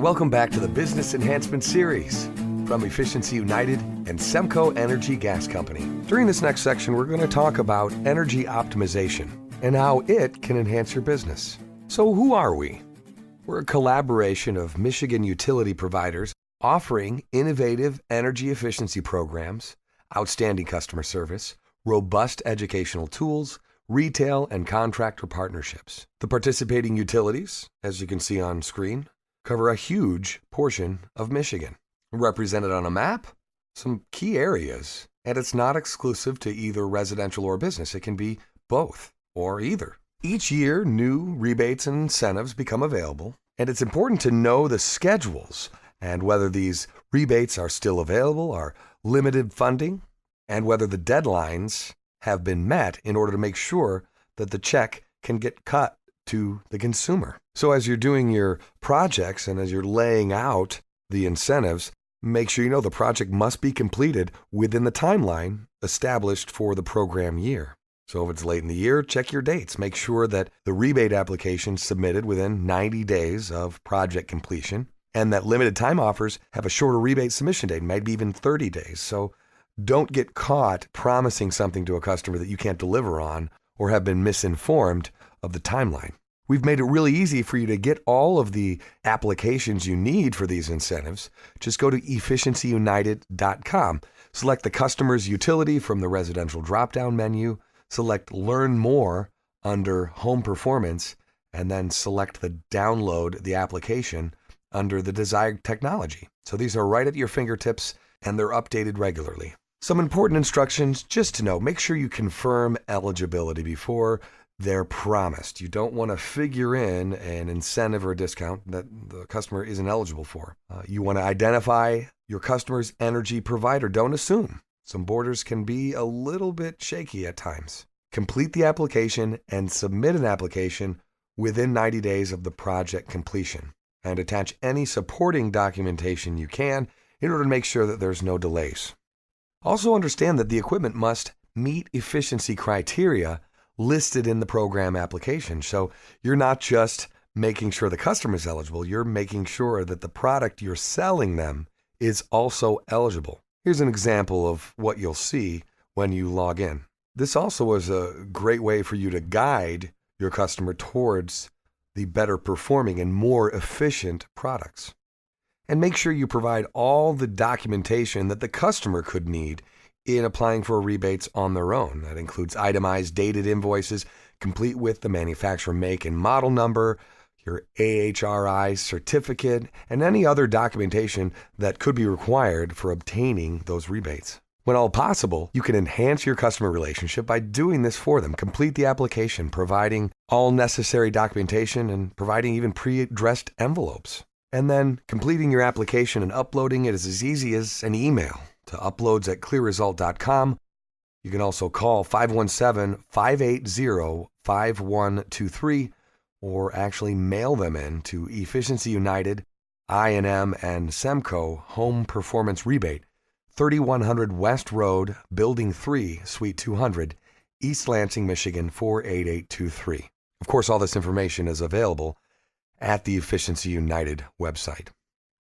Welcome back to the Business Enhancement Series from Efficiency United and Semco Energy Gas Company. During this next section, we're going to talk about energy optimization and how it can enhance your business. So who are we? We're a collaboration of Michigan utility providers offering innovative energy efficiency programs, outstanding customer service, robust educational tools, retail and contractor partnerships. The participating utilities, as you can see on screen, cover a huge portion of Michigan. Represented on a map, some key areas, and it's not exclusive to either residential or business. It can be both or either. Each year, new rebates and incentives become available, and it's important to know the schedules and whether these rebates are still available, are limited funding, and whether the deadlines have been met in order to make sure that the check can get cut to the consumer. So as you're doing your projects and as you're laying out the incentives, make sure you know the project must be completed within the timeline established for the program year. So if it's late in the year, check your dates. Make sure that the rebate application is submitted within 90 days of project completion, and that limited time offers have a shorter rebate submission date, maybe even 30 days. So don't get caught promising something to a customer that you can't deliver on or have been misinformed of the timeline. We've made it really easy for you to get all of the applications you need for these incentives. Just go to efficiencyunited.com. Select the customer's utility from the residential drop-down menu. Select Learn More under Home Performance, and then select the Download the application under the desired technology. So these are right at your fingertips, and they're updated regularly. Some important instructions just to know. Make sure you confirm eligibility before they're promised. You don't want to figure in an incentive or a discount that the customer isn't eligible for. You want to identify your customer's energy provider. Don't assume. Some borders can be a little bit shaky at times. Complete the application and submit an application within 90 days of the project completion, and attach any supporting documentation you can in order to make sure that there's no delays. Also understand that the equipment must meet efficiency criteria listed in the program application. So you're not just making sure the customer is eligible, you're making sure that the product you're selling them is also eligible. Here's an example of what you'll see when you log in. This also is a great way for you to guide your customer towards the better performing and more efficient products. And make sure you provide all the documentation that the customer could need in applying for rebates on their own. That includes itemized dated invoices, complete with the manufacturer make and model number, your AHRI certificate, and any other documentation that could be required for obtaining those rebates. When all possible, you can enhance your customer relationship by doing this for them. Complete the application, providing all necessary documentation and providing even pre-addressed envelopes. And then completing your application and uploading it is as easy as an email to uploads@clearresult.com. You can also call 517-580-5123 or actually mail them in to Efficiency United, I&M, and Semco Home Performance Rebate, 3100 West Road, Building 3, Suite 200, East Lansing, Michigan, 48823. Of course, all this information is available at the Efficiency United website.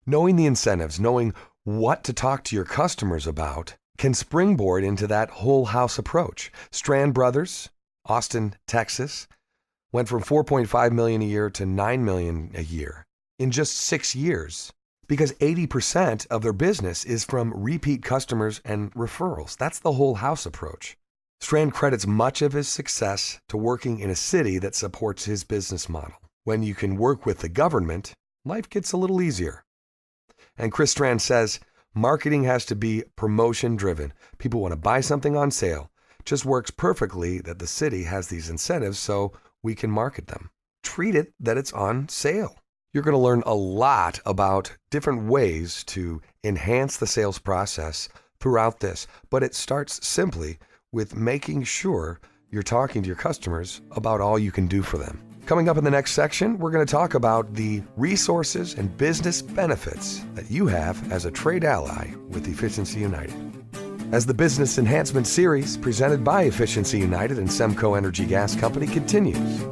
Knowing the incentives, knowing what to talk to your customers about, can springboard into that whole house approach. Strand Brothers, Austin, Texas, went from $4.5 million a year to $9 million a year in just 6 years because 80% of their business is from repeat customers and referrals. That's the whole house approach. Strand credits much of his success to working in a city that supports his business model. When you can work with the government, life gets a little easier. And Chris Strand says, marketing has to be promotion-driven. People want to buy something on sale. It just works perfectly that the city has these incentives so we can market them. Treat it that it's on sale. You're going to learn a lot about different ways to enhance the sales process throughout this, but it starts simply with making sure you're talking to your customers about all you can do for them. Coming up in the next section, we're going to talk about the resources and business benefits that you have as a trade ally with Efficiency United. As the Business Enhancement Series presented by Efficiency United and Semco Energy Gas Company continues.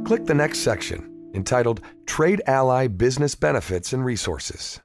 Click the next section entitled Trade Ally Business Benefits and Resources.